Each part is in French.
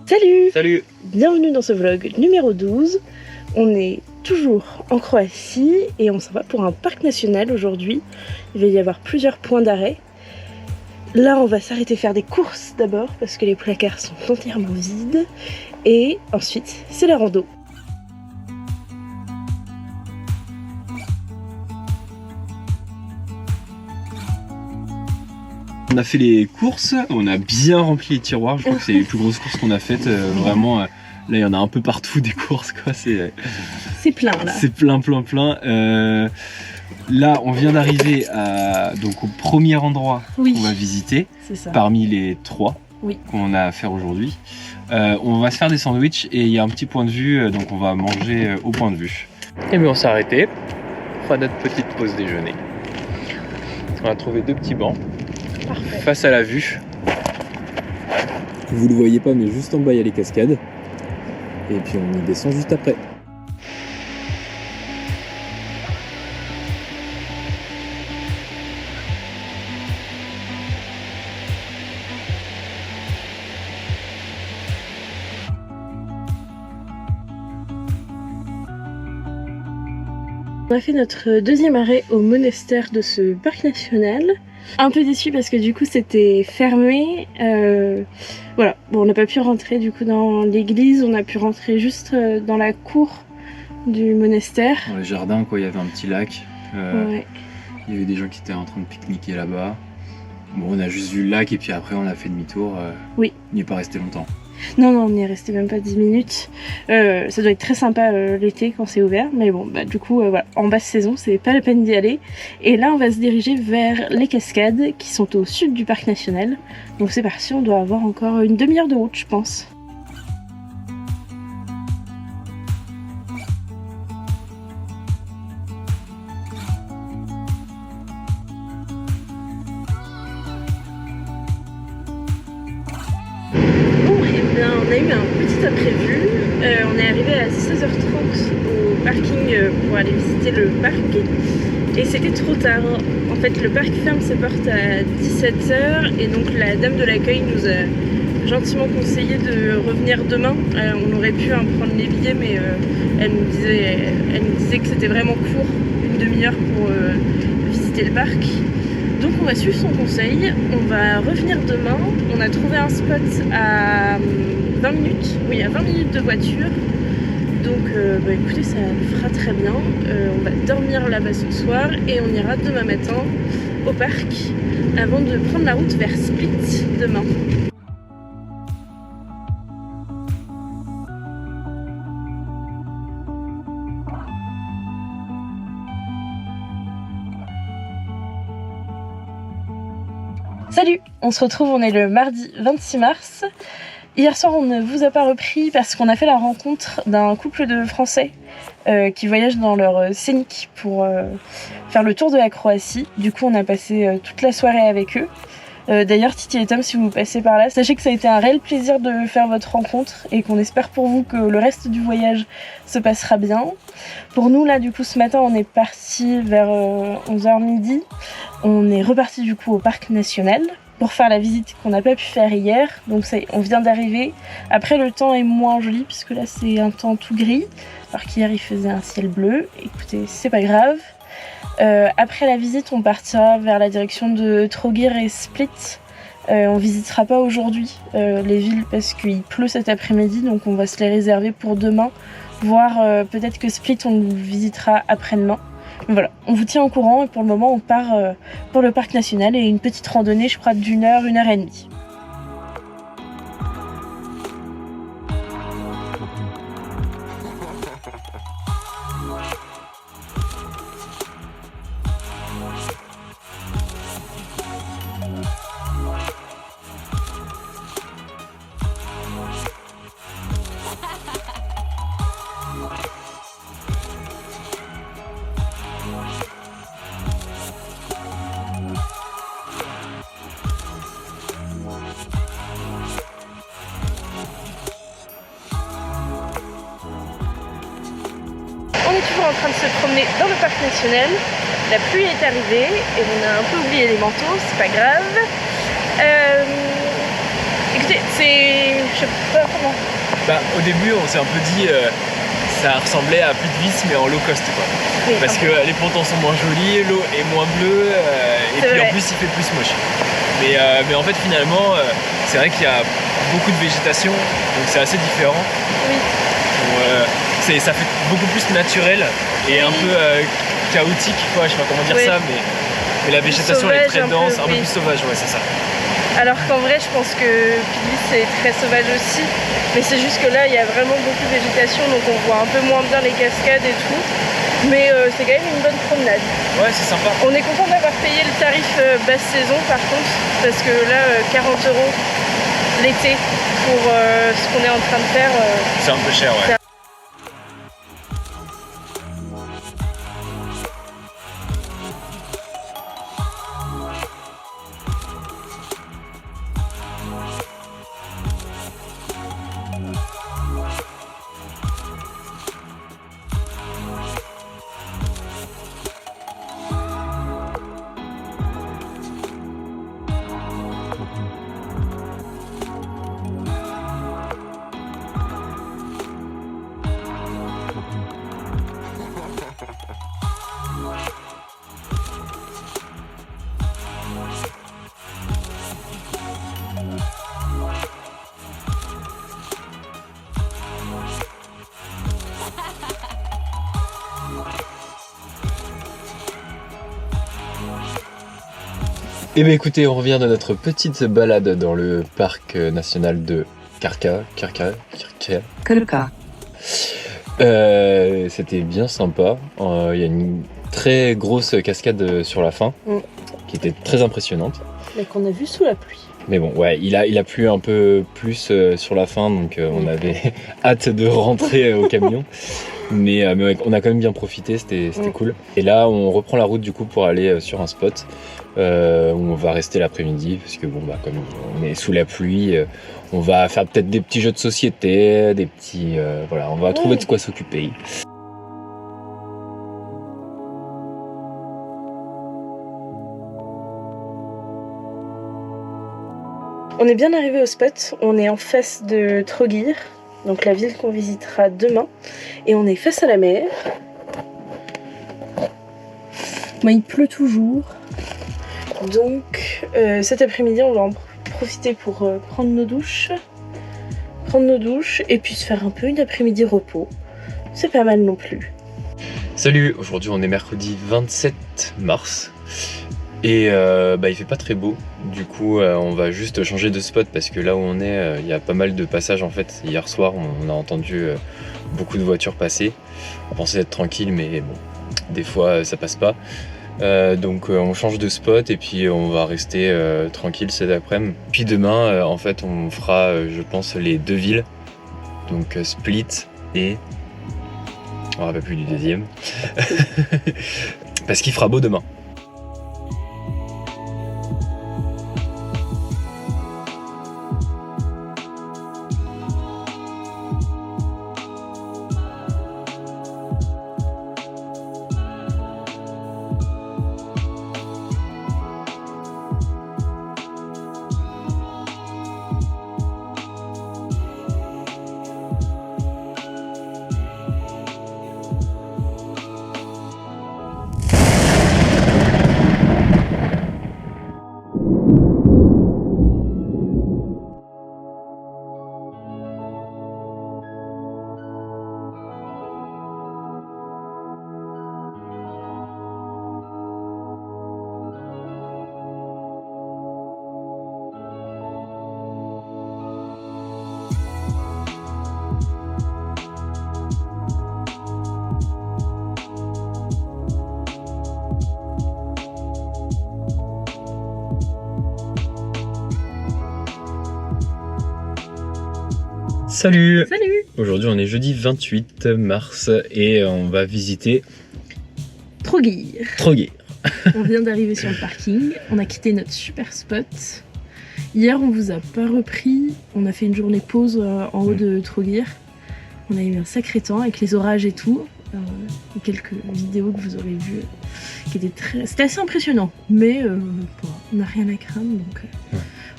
Salut! Salut! Bienvenue dans ce vlog numéro 12. On est toujours en Croatie et on s'en va pour un parc national aujourd'hui. Il va y avoir plusieurs points d'arrêt. Là, on va s'arrêter faire des courses d'abord parce que les placards sont entièrement vides. Et ensuite, c'est la rando. On a fait les courses, on a bien rempli les tiroirs, je crois que c'est les plus grosses courses qu'on a faites, vraiment, là il y en a un peu partout des courses quoi, c'est plein là. C'est plein. Là on vient d'arriver donc au premier endroit qu'on va visiter, parmi les 3 qu'on a à faire aujourd'hui. On va se faire des sandwichs et il y a un petit point de vue, donc on va manger au point de vue. Et bien on s'est arrêté, on fera notre petite pause déjeuner. On a trouvé 2 petits bancs. Parfait. Face à la vue. Vous le voyez pas mais juste en bas il y a les cascades. Et puis on y descend juste après. On a fait notre deuxième arrêt au monastère de ce parc national. Un peu déçu parce que du coup c'était fermé. Voilà, bon, on n'a pas pu rentrer du coup dans l'église, on a pu rentrer juste dans la cour du monastère. Dans les jardins quoi, il y avait un petit lac. Ouais. Il y avait des gens qui étaient en train de pique-niquer là-bas. Bon, on a juste vu le lac et puis après on a fait demi-tour. Oui. On n'y est pas resté longtemps. Non, on n'y est resté même pas 10 minutes. Ça doit être très sympa l'été quand c'est ouvert, mais bon, bah du coup, voilà, en basse saison, c'est pas la peine d'y aller. Et là, on va se diriger vers les cascades qui sont au sud du parc national. Donc c'est parti, on doit avoir encore une demi-heure de route, je pense. On a eu un petit imprévu, on est arrivé à 16h30 au parking pour aller visiter le parc et c'était trop tard. En fait le parc ferme ses portes à 17h et donc la dame de l'accueil nous a gentiment conseillé de revenir demain. On aurait pu prendre les billets mais elle nous disait que c'était vraiment court, une demi-heure pour visiter le parc. Donc on va suivre son conseil, on va revenir demain. On a trouvé un spot à 20 minutes, oui à 20 minutes de voiture. Donc bah écoutez, ça le fera très bien. On va dormir là-bas ce soir et on ira demain matin au parc avant de prendre la route vers Split demain. Salut, on se retrouve, on est le mardi 26 mars. Hier soir on ne vous a pas repris parce qu'on a fait la rencontre d'un couple de Français qui voyagent dans leur Scénic pour faire le tour de la Croatie. Du coup on a passé toute la soirée avec eux. D'ailleurs Titi et Tom, si vous passez par là, sachez que ça a été un réel plaisir de faire votre rencontre et qu'on espère pour vous que le reste du voyage se passera bien. Pour nous là du coup ce matin on est parti vers 11h midi. On est reparti du coup au parc national pour faire la visite qu'on n'a pas pu faire hier. Donc ça, on vient d'arriver. Après le temps est moins joli puisque là c'est un temps tout gris alors qu'hier il faisait un ciel bleu. Écoutez, c'est pas grave. Après la visite on partira vers la direction de Trogir et Split. On visitera pas aujourd'hui les villes parce qu'il pleut cet après-midi, donc on va se les réserver pour demain, voire peut-être que Split on le visitera après-demain. Voilà, on vous tient au courant et pour le moment on part pour le parc national et une petite randonnée je crois d'1 heure, 1h30. On est toujours en train de se promener dans le parc national. La pluie est arrivée et on a un peu oublié les manteaux, c'est pas grave. Écoutez, c'est... je sais pas comment... Au début, on s'est un peu dit... ça ressemblait à Puy de Vis mais en low cost quoi. Oui, parce que les pontons sont moins jolis, l'eau est moins bleue et puis en plus il fait plus moche. Mais en fait finalement c'est vrai qu'il y a beaucoup de végétation donc c'est assez différent. Oui. Donc, ça fait beaucoup plus naturel et un peu chaotique quoi, je sais pas comment dire ça mais la végétation elle est très dense, un peu plus sauvage, ouais c'est ça. Alors qu'en vrai, je pense que Puy c'est très sauvage aussi, mais c'est juste que là, il y a vraiment beaucoup de végétation, donc on voit un peu moins bien les cascades et tout. Mais c'est quand même une bonne promenade. Ouais, c'est sympa. On est content d'avoir payé le tarif basse saison par contre, parce que là, 40 € l'été pour ce qu'on est en train de faire. C'est un peu cher, ouais. Eh bien écoutez, on revient de notre petite balade dans le parc national de Karka. C'était bien sympa. Il y a une très grosse cascade sur la fin qui était très impressionnante. Mais qu'on a vu sous la pluie. Mais bon, ouais, il a plu un peu plus sur la fin, donc on avait hâte de rentrer au camion. Mais ouais, on a quand même bien profité, c'était cool. Et là, on reprend la route du coup pour aller sur un spot où on va rester l'après-midi, parce que bon, comme on est sous la pluie, on va faire peut-être des petits jeux de société, des petits, voilà, on va trouver de quoi s'occuper. On est bien arrivé au spot, on est en face de Trogir, donc la ville qu'on visitera demain, et on est face à la mer. Bon, il pleut toujours, donc cet après-midi on va en profiter pour prendre nos douches et puis se faire un peu une après-midi repos. C'est pas mal non plus. Salut, aujourd'hui on est mercredi 27 mars. Et il fait pas très beau, du coup on va juste changer de spot parce que là où on est, il y a pas mal de passages en fait. Hier soir on a entendu beaucoup de voitures passer, on pensait être tranquille mais bon, des fois ça passe pas. Donc on change de spot et puis on va rester tranquille cet après-midi. Puis demain en fait on fera je pense les deux villes, donc Split et... on ne rappelle plus du deuxième. Parce qu'il fera beau demain. Salut! Salut! Aujourd'hui on est jeudi 28 mars et on va visiter Trogir. On vient d'arriver sur le parking, on a quitté notre super spot. Hier on vous a pas repris, on a fait une journée pause en haut de Trogir. On a eu un sacré temps avec les orages et tout. Quelques vidéos que vous aurez vues qui étaient c'était assez impressionnant, mais on n'a rien à craindre donc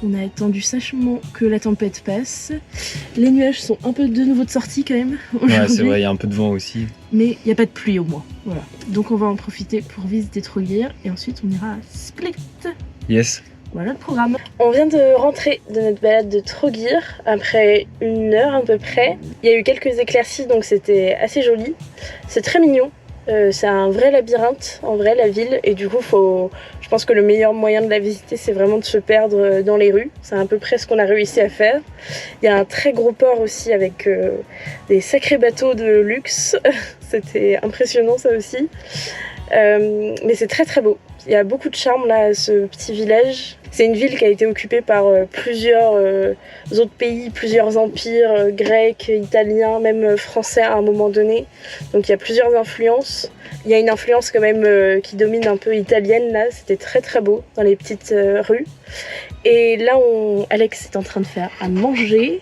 On a attendu sachement que la tempête passe. Les nuages sont un peu de nouveau de sortie quand même. Ouais, c'est vrai, il y a un peu de vent aussi. Mais il n'y a pas de pluie au moins. Voilà. Donc on va en profiter pour visiter Trogir et ensuite on ira à Split. Yes. Voilà le programme. On vient de rentrer de notre balade de Trogir après 1 heure à peu près. Il y a eu quelques éclaircies donc c'était assez joli. C'est très mignon. C'est un vrai labyrinthe en vrai la ville et du coup je pense que le meilleur moyen de la visiter c'est vraiment de se perdre dans les rues. C'est à peu près ce qu'on a réussi à faire. Il y a un très gros port aussi avec des sacrés bateaux de luxe. C'était impressionnant ça aussi. Mais c'est très très beau. Il y a beaucoup de charme là à ce petit village. C'est une ville qui a été occupée par plusieurs autres pays, plusieurs empires grecs, italiens, même français à un moment donné. Donc il y a plusieurs influences. Il y a une influence quand même qui domine un peu italienne là. C'était très très beau dans les petites rues. Et là, Alex est en train de faire à manger.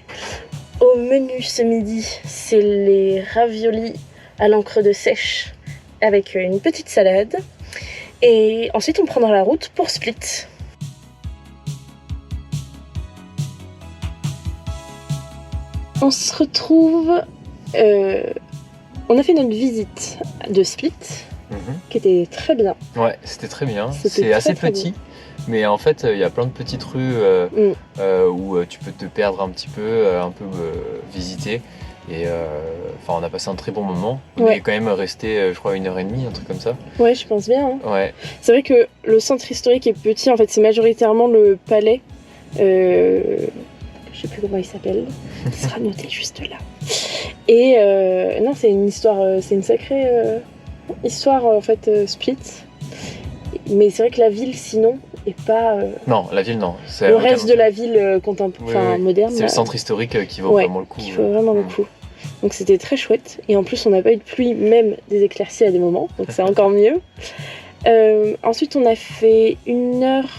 Au menu ce midi, c'est les raviolis à l'encre de sèche avec une petite salade. Et ensuite, on prendra la route pour Split. On se retrouve... on a fait notre visite de Split, qui était très bien. Ouais, c'était très bien. C'est assez petit, mais en fait, il y a plein de petites rues où tu peux te perdre un petit peu, visiter. Et on a passé un très bon moment. On est quand même resté, je crois, 1h30, un truc comme ça. Ouais, je pense bien. Hein. Ouais. C'est vrai que le centre historique est petit. En fait, c'est majoritairement le palais. Je sais plus comment il s'appelle. Il sera noté juste là. Et non, c'est une histoire, c'est une sacrée histoire en fait, Split. Mais c'est vrai que la ville, sinon, est pas. Non, la ville, non. Le reste de la ville moderne. C'est le centre historique qui vaut vraiment le coup. Qui vaut vraiment le coup. Donc c'était très chouette. Et en plus, on n'a pas eu de pluie, même des éclaircies à des moments. Donc c'est encore mieux. Ensuite, on a fait 1 heure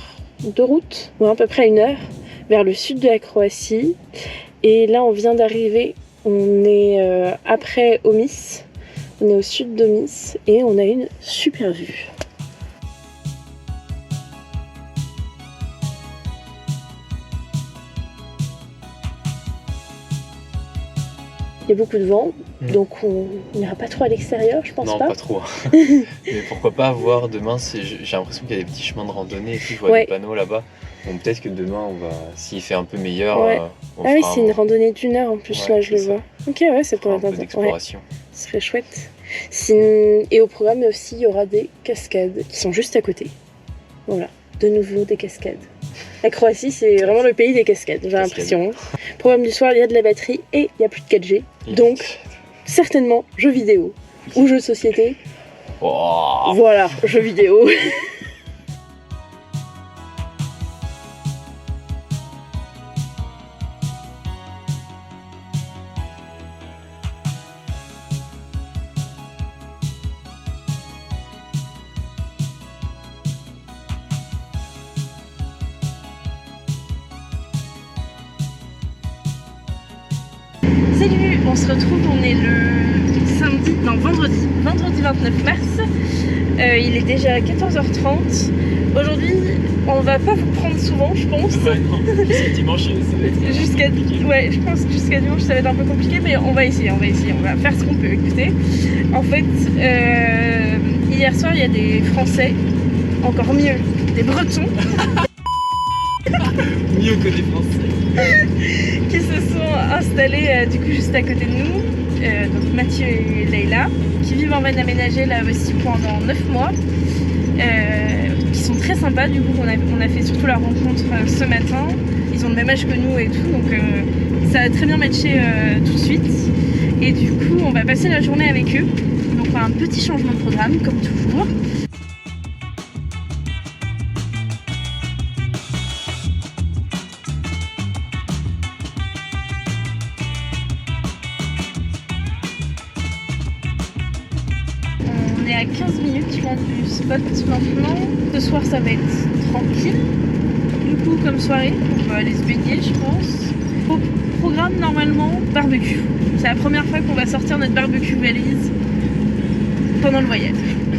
de route, à peu près 1 heure, vers le sud de la Croatie. Et là, on vient d'arriver. On est après Omis. On est au sud d'Omis. Et on a une super vue. Il y a beaucoup de vent, donc on n'ira pas trop à l'extérieur, je pense pas. Non, pas trop. Mais pourquoi pas voir demain, j'ai l'impression qu'il y a des petits chemins de randonnée et tout, je vois des panneaux là-bas. Donc peut-être que demain, s'il fait un peu meilleur, on fera c'est une randonnée d'1 heure en plus, là je le vois. Ok, ouais, c'est pour un peu d'exploration. Ce serait chouette. Et au programme aussi, il y aura des cascades qui sont juste à côté. Voilà, de nouveau des cascades. La Croatie, c'est vraiment le pays des cascades, j'ai l'impression. Programme du soir, il y a de la batterie et il n'y a plus de 4G. Donc, certainement, jeux vidéo ou jeux de société. Oh. Voilà, jeux vidéo. Salut, on se retrouve, on est le vendredi 29 mars. Il est déjà 14h30. Aujourd'hui, on va pas vous prendre souvent, je pense. Ouais, non, jusqu'à dimanche, ça va être compliqué. Ouais, je pense que jusqu'à dimanche, ça va être un peu compliqué, mais on va essayer, on va faire ce qu'on peut, écoutez. En fait, hier soir, il y a des Français, encore mieux, des Bretons. Mieux que des Français. Qui se sont installés du coup juste à côté de nous, donc Mathieu et Leïla, qui vivent en van aménagé là aussi pendant 9 mois, qui sont très sympas. Du coup, on a fait surtout la rencontre ce matin. Ils ont le même âge que nous et tout, donc ça a très bien matché tout de suite. Et du coup, on va passer la journée avec eux. Donc un petit changement de programme, comme toujours. On est à 15 minutes là du spot maintenant. Ce soir ça va être tranquille. Du coup comme soirée, on va aller se baigner je pense. Au programme normalement barbecue. C'est la première fois qu'on va sortir notre barbecue valise pendant le voyage.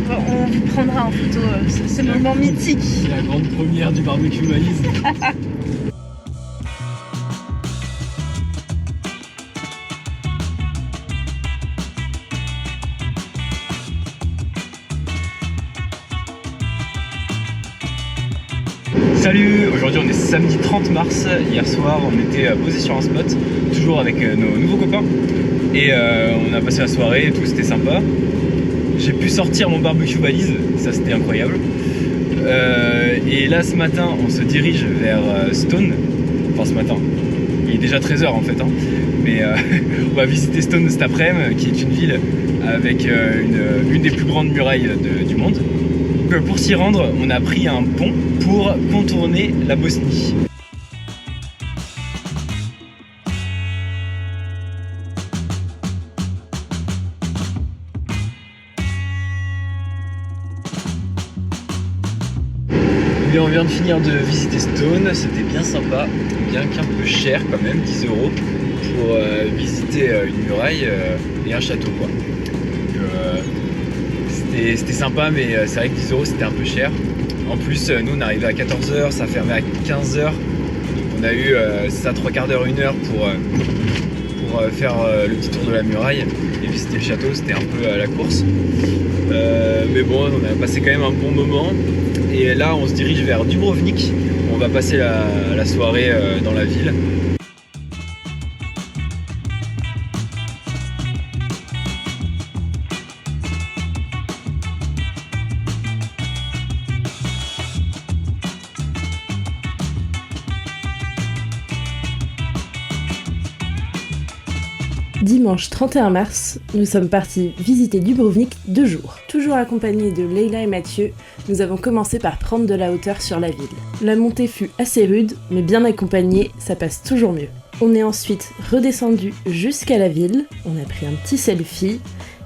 On vous prendra en photo ce moment mythique. C'est la grande première du barbecue valise. Salut, aujourd'hui on est samedi 30 mars, hier soir on était posé sur un spot, toujours avec nos nouveaux copains, et on a passé la soirée et tout, c'était sympa. J'ai pu sortir mon barbecue valise, ça c'était incroyable. Et là ce matin on se dirige vers Stone, enfin ce matin, il est déjà 13h en fait, hein. Mais on va visiter Stone cet après-midi, qui est une ville avec une des plus grandes murailles du monde. Pour s'y rendre, on a pris un pont pour contourner la Bosnie. Et on vient de finir de visiter Stone, c'était bien sympa, bien qu'un peu cher quand même, 10 € pour visiter une muraille et un château quoi. C'était sympa, mais c'est vrai que 10 € c'était un peu cher. En plus, nous on est arrivé à 14h, ça fermait à 15h. Donc on a eu ça 3/4 d'heure, 1 heure pour faire le petit tour de la muraille et visiter le château, c'était un peu à la course. Mais bon, on a passé quand même un bon moment. Et là on se dirige vers Dubrovnik. On va passer la soirée dans la ville. Dimanche 31 mars, nous sommes partis visiter Dubrovnik 2 jours. Toujours accompagnés de Leila et Mathieu, nous avons commencé par prendre de la hauteur sur la ville. La montée fut assez rude, mais bien accompagnée, ça passe toujours mieux. On est ensuite redescendu jusqu'à la ville, on a pris un petit selfie,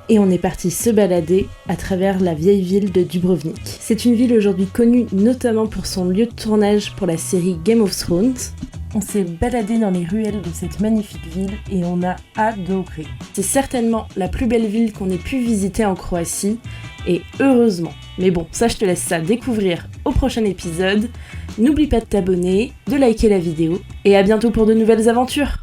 et on est parti se balader à travers la vieille ville de Dubrovnik. C'est une ville aujourd'hui connue notamment pour son lieu de tournage pour la série Game of Thrones. On s'est baladé dans les ruelles de cette magnifique ville et on a adoré. C'est certainement la plus belle ville qu'on ait pu visiter en Croatie, et heureusement. Mais bon, ça je te laisse ça découvrir au prochain épisode. N'oublie pas de t'abonner, de liker la vidéo, et à bientôt pour de nouvelles aventures.